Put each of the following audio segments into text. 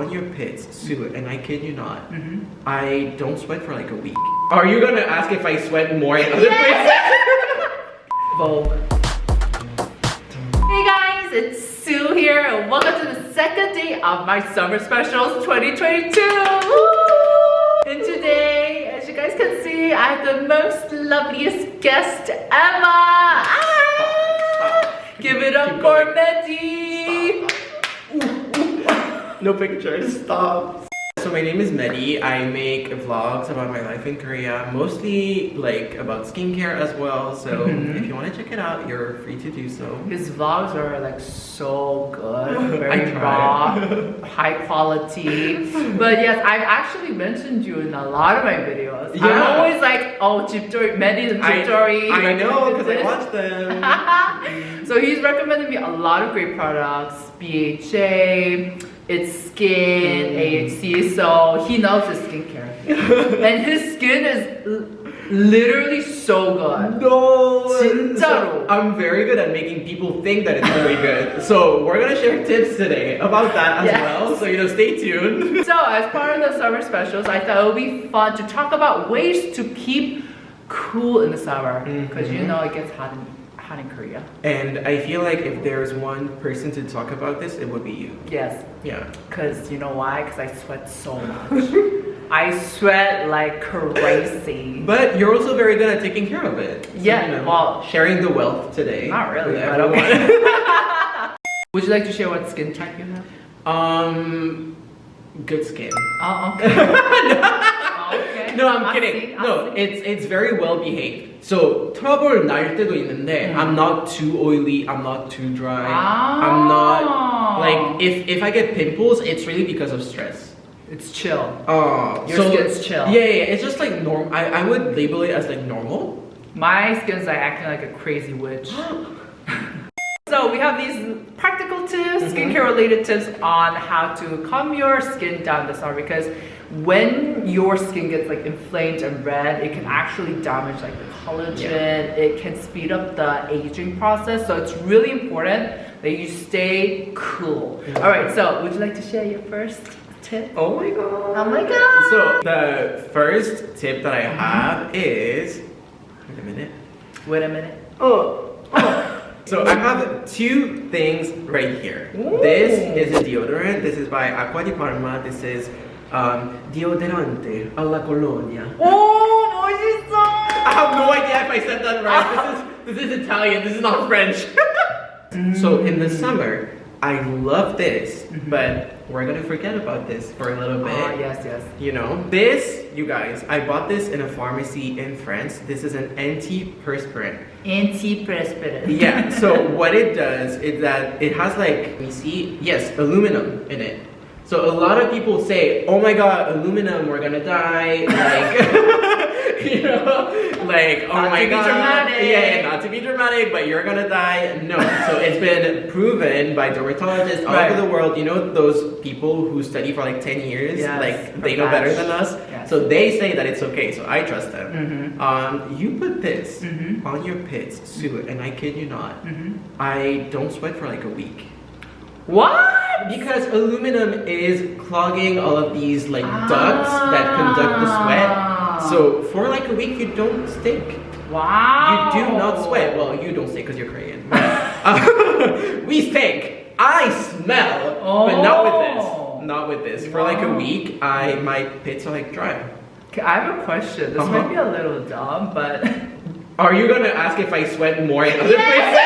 on your pits, Sooth, and I kid you not, I don't sweat for like a week. Are you gonna ask if I sweat more in other places? Vogue. Hey guys, it's Sue here, and welcome to the second day of my summer specials 2022. And today, as you guys can see, I have the most loveliest guest ever. Give it up for Mehdi. No pictures, stop. So my name is Mehdi. I make vlogs about my life in Korea, mostly like about skincare as well. So if you want to check it out, you're free to do so. His vlogs are like so good, very raw, high quality. But yes, I've actually mentioned you in a lot of my videos. Yeah. I'm always like, oh, Jipdori, Mehdi and Jipdori. I know, because I watch them. So he's recommended me a lot of great products, BHA, It's Skin, AHC, so he knows his skincare. And his skin is literally so good. No! 진짜로. So I'm very good at making people think that it's very good. So we're gonna share tips today about that as well. So stay tuned. So as part of the summer specials, I thought it would be fun to talk about ways to keep cool in the summer. Because it gets hot in Korea. And I feel like if there's one person to talk about this, it would be you. Yes. Yeah. Because you know why? Because I sweat so much. I sweat like crazy. But you're also very good at taking care of it. So, Yeah, well, sharing the wealth today. not really, with but everyone. okay. Would you like to share what skin type you have? Good skin. Oh, okay. Okay. No, I'm kidding. No, it's very well behaved. So trouble 날 때도 있는데 I'm not too oily, I'm not too dry. I'm not like if I get pimples, it's really because of stress. It's chill. Your So skin's chill. Yeah. It's just like normal. I would label it as like normal. My skin's like acting like a crazy witch. So we have these practical tips, skincare related tips on how to calm your skin down this summer, because when your skin gets like inflamed and red, it can actually damage like the collagen. It can speed up the aging process. So it's really important that you stay cool. All right, so would you like to share your first tip? Oh my god. Oh my god. So the first tip that I have is Wait a minute. So I have two things right here. This is a deodorant. This is by Acquadiparma. This is Deodorante, Alla Colonia. Oh, 멋있어. I have no idea if I said that right. This is Italian. This is not French. So in the summer, I love this, but we're gonna forget about this for a little bit. Yes. This, you guys, I bought this in a pharmacy in France. This is an antiperspirant. Antiperspirant. Yeah, so what it does is that it has like, you see, yes, aluminum in it. So a lot of people say, oh my god, aluminum, we're gonna die, like, like, oh my god. Dramatic. Yeah, not to be dramatic, but you're gonna die. No, so it's been proven by dermatologists all over the world. Those people who study for like 10 years, like, they know better than us. Yes. So they say that it's okay, so I trust them. You put this on your pits, Sooth, and I kid you not, I don't sweat for like a week. What? Because aluminum is clogging all of these like ducts that conduct the sweat. So for like a week, you don't stink. Wow. You do not sweat. Well, you don't stink because you're Korean. We stink. I smell, but not with this. Not with this. For like a week, my pits are like dry. Okay, I have a question. This might be a little dumb, but are you gonna ask if I sweat more in other places?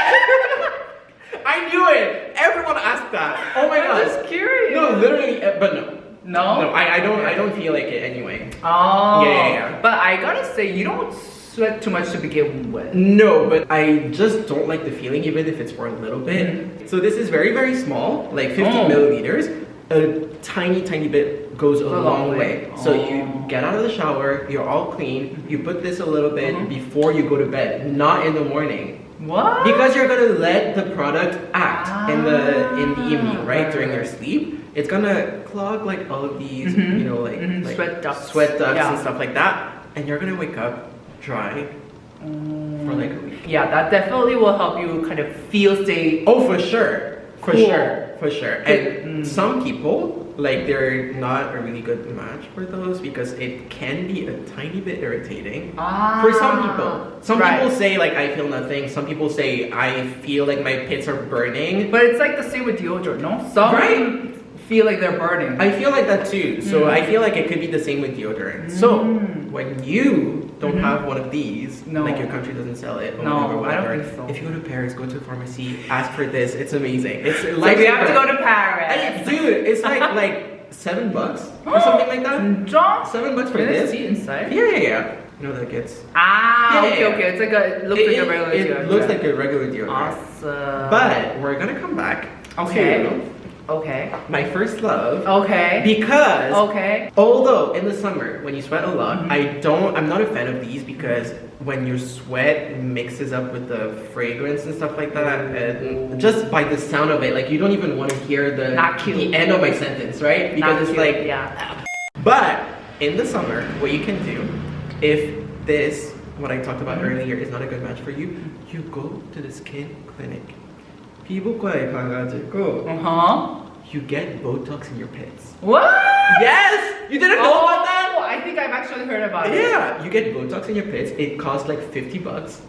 I knew it! Everyone asked that. Oh my god. I'm just curious. No, literally, but no. No? No, I don't feel like it anyway. Oh. Yeah. But I gotta say, you don't sweat too much to begin with. No, but I just don't like the feeling, even if it's for a little bit. So this is very, very small, like 50 milliliters. A tiny bit goes a long way. So you get out of the shower, you're all clean, you put this a little bit before you go to bed, not in the morning. What? Because you're gonna let the product act in the evening, right? During your sleep. It's gonna clog like all of these, like sweat ducts and stuff like that. And you're gonna wake up dry for like a week. Yeah, that definitely will help you kind of feel stay. Oh, for sure. For sure. For sure. And some people, like, they're not a really good match for those because it can be a tiny bit irritating. For some people. Some people say, like, I feel nothing. Some people say, I feel like my pits are burning. But it's like the same with deodorant, no? Some feel like they're burning. I feel like that too. So I feel like it could be the same with deodorant. So when you don't have one of these, like your country doesn't sell it, or whatever, I don't think so. if you go to Paris, go to a pharmacy, ask for this. It's amazing. It's like we have to go to Paris. Dude, it's like $7 or something like that. $7 for this. See inside? Yeah. You know that gets. Okay. It's like it looks like a regular deodorant. It looks like a regular deodorant. Awesome. But we're gonna come back. Okay. My first love. Okay. Because although in the summer when you sweat a lot, I'm not a fan of these because when your sweat mixes up with the fragrance and stuff like that, and just by the sound of it, like you don't even want to hear the end of my sentence, right? Because it's like But in the summer, what you can do, if this what I talked about earlier is not a good match for you, you go to the skin clinic. 피부과에 가가지고 you get Botox in your pits. What? Yes! You didn't know about that? I think I've actually heard about it. Yeah, you get Botox in your pits. It costs like $50.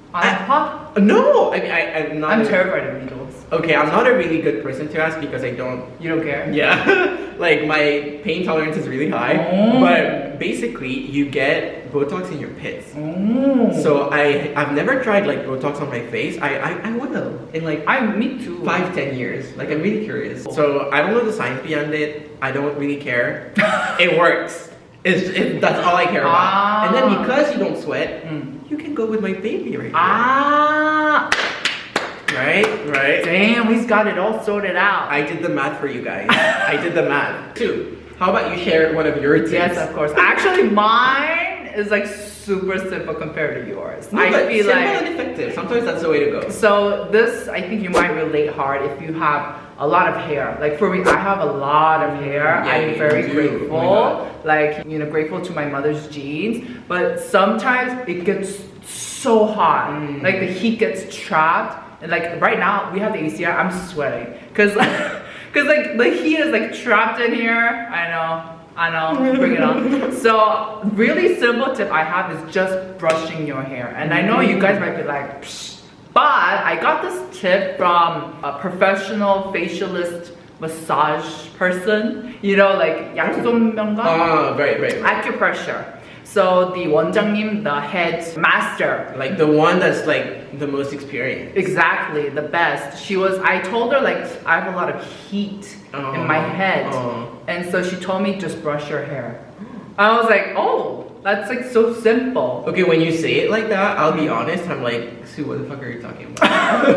No! I mean, I'm terrified of needles. Okay, I'm not a really good person to ask because I don't... You don't care? Yeah. Like, my pain tolerance is really high. But basically, you get Botox in your pits. So I've never tried like Botox on my face. I will in like me too. 5-10 years. Like I'm really curious. So I don't know the science behind it. I don't really care. It works. That's all I care about. And then because you don't sweat, you can go with my baby right now. Right? Damn, he's got it all sorted out. I did the math for you guys. I did the math. 2. How about you share one of your tips? Yes, of course. Actually, mine is like super simple compared to yours. No, I feel simple and effective. Sometimes that's the way to go. So this, I think you might relate hard if you have a lot of hair. Like for me, I have a lot of hair. Yeah, I'm very grateful. Oh like, you know, grateful to my mother's genes. But sometimes it gets so hot. Like the heat gets trapped. And like right now, we have the AC. I'm sweating. Cause like the heat is like trapped in here. I know, bring it on. So really simple tip I have is just brushing your hair. And I know you guys might be like, psh, but I got this tip from a professional facialist massage person. You know, like 약손명가? Right. Acupressure. So the 원장님, the head master. Like the one that's like the most experienced. Exactly, the best. I told her like, I have a lot of heat in my head. And so she told me just brush your hair. I was like, oh, that's like so simple. Okay, when you say it like that, I'll be honest, I'm like, Sue, what the fuck are you talking about?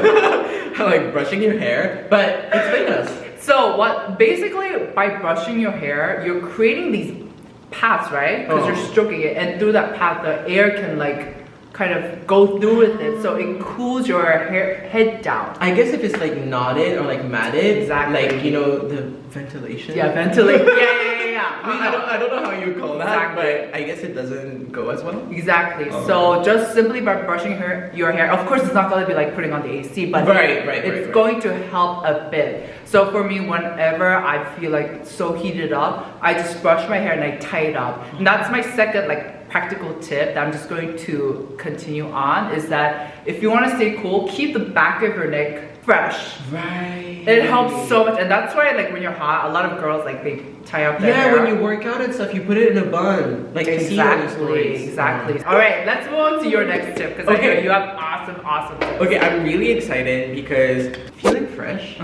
I'm like brushing your hair, but explain us. So basically by brushing your hair, you're creating these paths, right? Because you're stroking it, and through that path the air can like kind of go through with it, so it cools your head down. I guess if it's like knotted or like matted, exactly, like, you know, the ventilation. Yeah, ventilation. yeah. I don't know how you call that, but I guess it doesn't go as well. Exactly. So just simply by brushing your hair, of course it's not going to be like putting on the AC, but it's going to help a bit. So for me, whenever I feel like so heated up, I just brush my hair and I tie it up. And that's my second like practical tip that I'm just going to continue on, is that if you want to stay cool, keep the back of your neck fresh. Right. It helps so much, and that's why like when you're hot, a lot of girls like they tie up their hair. Yeah, when you work out and stuff, you put it in a bun. Like exactly. All right, let's move on to your next tip, because I know you have awesome tips. Okay, I'm really excited because feeling fresh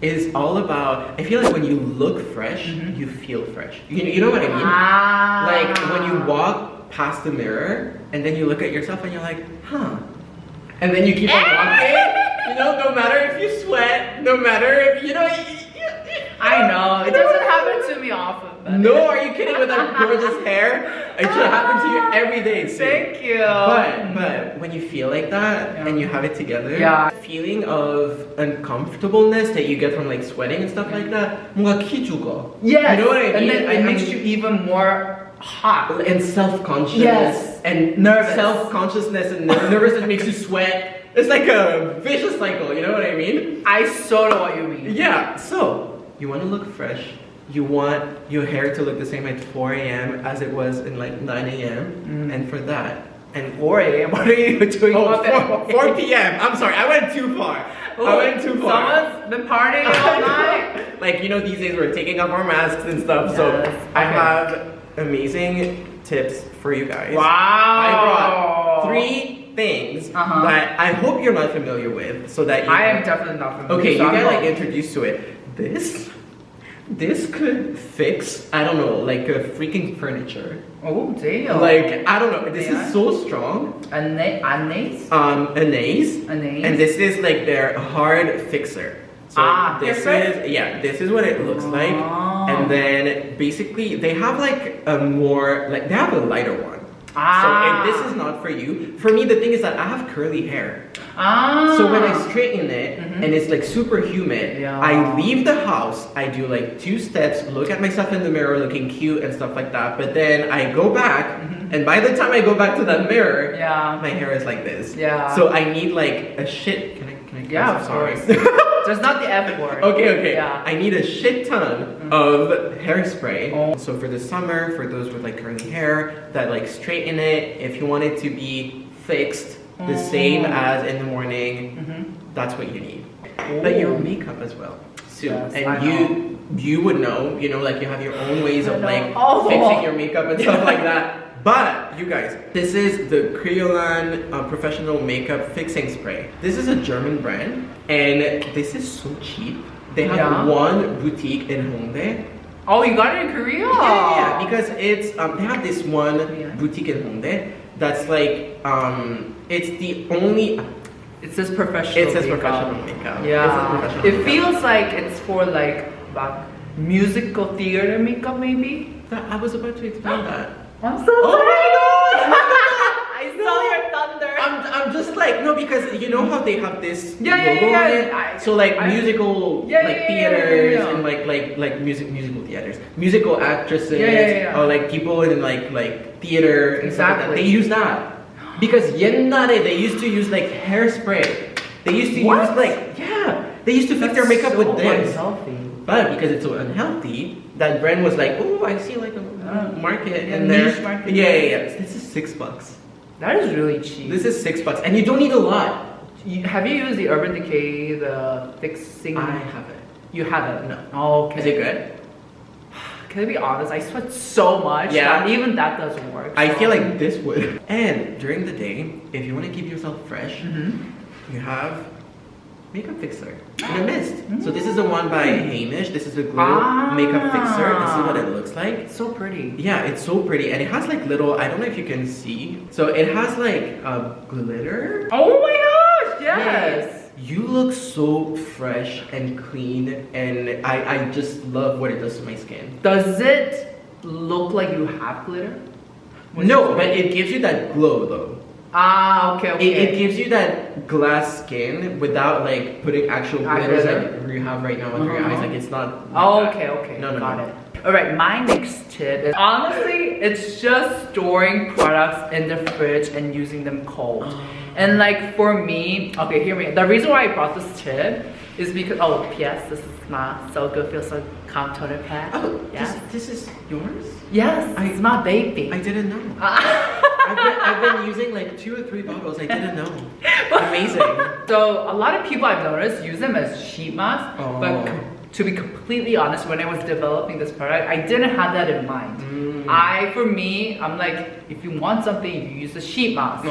is all about, I feel like when you look fresh, you feel fresh. You know what I mean? Like when you walk past the mirror and then you look at yourself and you're like, huh. And then you keep on walking. You know, no matter if you sweat, no matter if, you know. I know, it doesn't happen to me often. No, are you kidding? With that gorgeous hair? It should happen to you every day. Too. Thank you. But when you feel like that and you have it together, feeling of uncomfortableness that you get from like sweating and stuff like that, 뭔가 키 죽어. Yes. You know what I mean? And then it makes you even more hot and self-conscious. Yes. And nervous. Self-consciousness and nervousness makes you sweat. It's like a vicious cycle, you know what I mean? I so know what you mean. Yeah, so you want to look fresh. You want your hair to look the same at 4 a.m. as it was in like 9 a.m. And for that, and 4 a.m. What are you doing? Oh, 4 p.m. I'm sorry, I went too far. I went too far. Someone's been partying all night. Like, you know, these days we're taking off our masks and stuff. So I have amazing tips for you guys. Wow. I brought 3 things that I hope you're not familiar with, so that you I am definitely not familiar. Okay, you get like introduced to it. This could fix, I don't know, like a freaking furniture. Oh damn. Like, I don't know, this is so strong. Anaze? Anaze. And this is like their hard fixer. So this is what it looks like. And then basically they have like a more, like they have a lighter one. So if this is not for you, for me the thing is that I have curly hair. So when I straighten it and it's like super humid, I leave the house, I do like 2 steps, look at myself in the mirror looking cute and stuff like that, but then I go back and by the time I go back to that mirror, my hair is like this. So I need like a shit, can I yeah, of course. Just not the F word. Okay. I need a shit ton of hairspray. So for the summer, for those with like curly hair, that like straighten it, if you want it to be fixed the same as in the morning, that's what you need. But your makeup as well. So, and you would know, you know, like you have your own ways of like fixing your makeup and stuff like that. But you guys, this is the Kryolan professional makeup fixing spray. This is a German brand and this is so cheap. They have one boutique in Hongdae. Oh, you got it in Korea? Yeah, because it's they have this one boutique in Hongdae that's like it's the only. It says professional. It says professional makeup. Yeah. It feels like it's for like musical theater makeup, maybe. I was about to explain that. I'm so sorry. My God! I saw your thunder. I'm just like, no, because you know how they have this logo on it? So like musical theaters and like musical theaters, musical actresses or like people in like theater and stuff like that. They use that because 옛날에 they used to use like hairspray. They used to use like they used to fix their makeup with this. Unhealthy. But because it's so unhealthy, that brand was like, oh, I see like a market in there. Yeah. This is $6. That is really cheap. This is $6, and you don't need a lot. Have you used the Urban Decay, the fixing? I haven't. You haven't? No. Oh, okay. Is it good? Can I be honest? I sweat so much that even that doesn't work. I feel like this would. And during the day, if you want to keep yourself fresh, you have makeup fixer in a mist. So this is the one by Heimish. This is a glow makeup fixer. This is what it looks like. It's so pretty. Yeah, it's so pretty, and it has like little. I don't know if you can see. So it has like glitter. Oh my gosh! Yes. You look so fresh and clean, and I just love what it does to my skin. Does it look like you have glitter? No, but it gives you that glow though. Okay. It gives you that glass skin without like putting actual glitters like you have right now under your eyes. Like it's not. Okay. No. Got it. Alright, my next tip is honestly, it's just storing products in the fridge and using them cold. And like for me, okay, hear me. The reason why I brought this tip is because P.S. This is my So Good Feel So Calm toner pad. Oh, yes. This is yours? Yes, it's my baby. I didn't know. I've been using like 2 or 3 bottles. I didn't know. Amazing. So a lot of people I've noticed use them as sheet masks, but to be completely honest, when I was developing this product, I didn't have that in mind. For me, I'm like, if you want something, you use a sheet mask.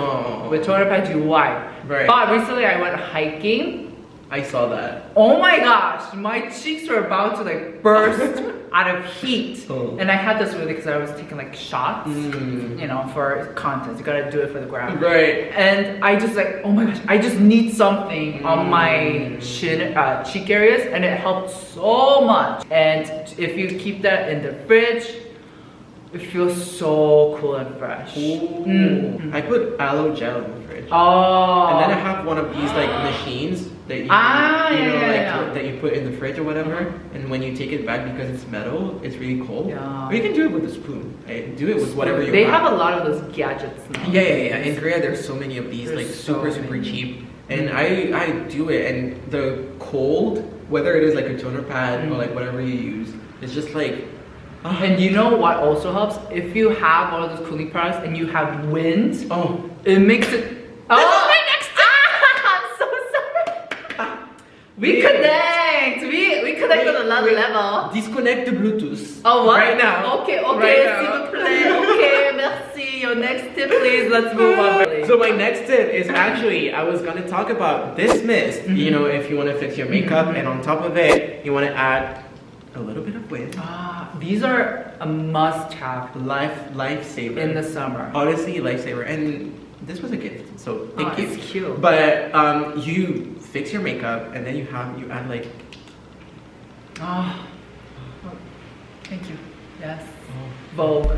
With toner pad, you wipe. Right. But recently I went hiking. I saw that. Oh my gosh, my cheeks were about to like burst out of heat. And I had this really because I was taking like shots, you know, for content. You gotta do it for the gram. Right. And I just like, oh my gosh, I just need something on my chin, cheek areas, and it helped so much. And if you keep that in the fridge, it feels so cool and fresh. I put aloe gel in the fridge. And then I have one of these like machines that you, that you put in the fridge or whatever. And when you take it back, because it's metal, it's really cold. Or you can do it with a spoon. Right? Do it with whatever you want. They have a lot of those gadgets now. Yeah. In Korea, there's so many of these, like super cheap. And I do it, and the cold, whether it is like a toner pad or like whatever you use, it's just like. And you know what also helps? If you have one of those cooling products and you have wind, it makes it. Oh, my next I'm so sorry. We connect. We connect on another level. Disconnect the Bluetooth. Oh, what? Right now. Okay, Right s'il vous plaît. Okay, merci. Your next tip, please. Let's move on. So my next tip is actually, I was gonna talk about this mist. You know, if you want to fix your makeup, and on top of it, you want to add a little bit of wind. These are a must-have Lifesaver in the summer. Honestly, lifesaver. And this was a gift, so thank you. It's cute. But you fix your makeup, and then you add like. Thank you. Yes. Vogue.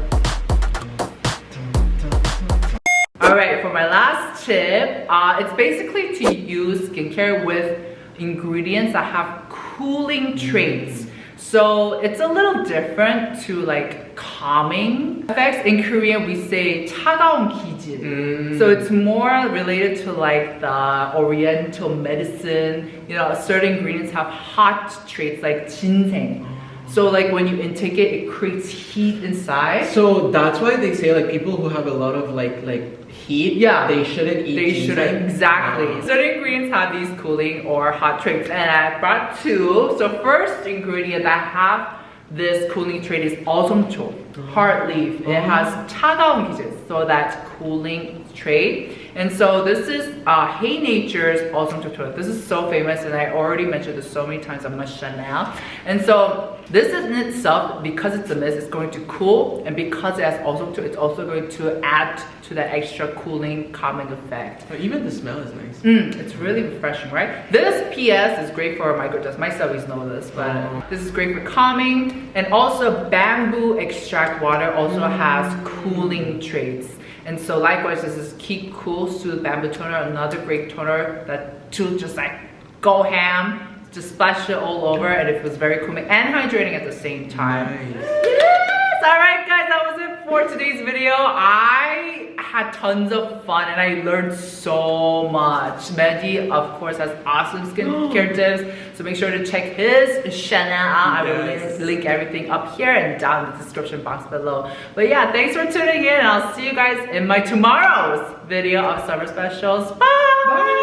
Alright, for my last tip, it's basically to use skincare with ingredients that have cooling traits. So it's a little different to like calming effects. In Korean, we say 차가운 기질. So it's more related to like the oriental medicine. You know, certain ingredients have hot traits like ginseng. So like when you intake it, it creates heat inside. So that's why they say like people who have a lot of like heat, they shouldn't eat. They ginseng. shouldn't, exactly. Certain ingredients have these cooling or hot traits, and I brought two. So first ingredient that have this cooling trait is Erseongho, heart leaf. It has 차가운 기질, so that's cooling trait. And so this is HeyNature's Erseongho. This is so famous, and I already mentioned this so many times on my channel. And so this in itself, because it's a mist, it's going to cool, and because it has Erseongho, it's also going to add to that extra cooling, calming effect. But even the smell is nice. It's really refreshing, right? This PS is great for microdose. My subbies know this, but this is great for calming. And also bamboo extract water also has cooling traits. And so likewise, this is Keep Cool Sooth Bamboo Toner, another great toner that to just like go ham, just splash it all over, and it was very cooling and hydrating at the same time. Nice. Yes! Alright guys, that was it for today's video. I had tons of fun and I learned so much. Mehdi, of course, has awesome skincare tips, so make sure to check his channel out. I will link everything up here and down in the description box below. But yeah, thanks for tuning in, and I'll see you guys in my tomorrow's video of summer specials. Bye!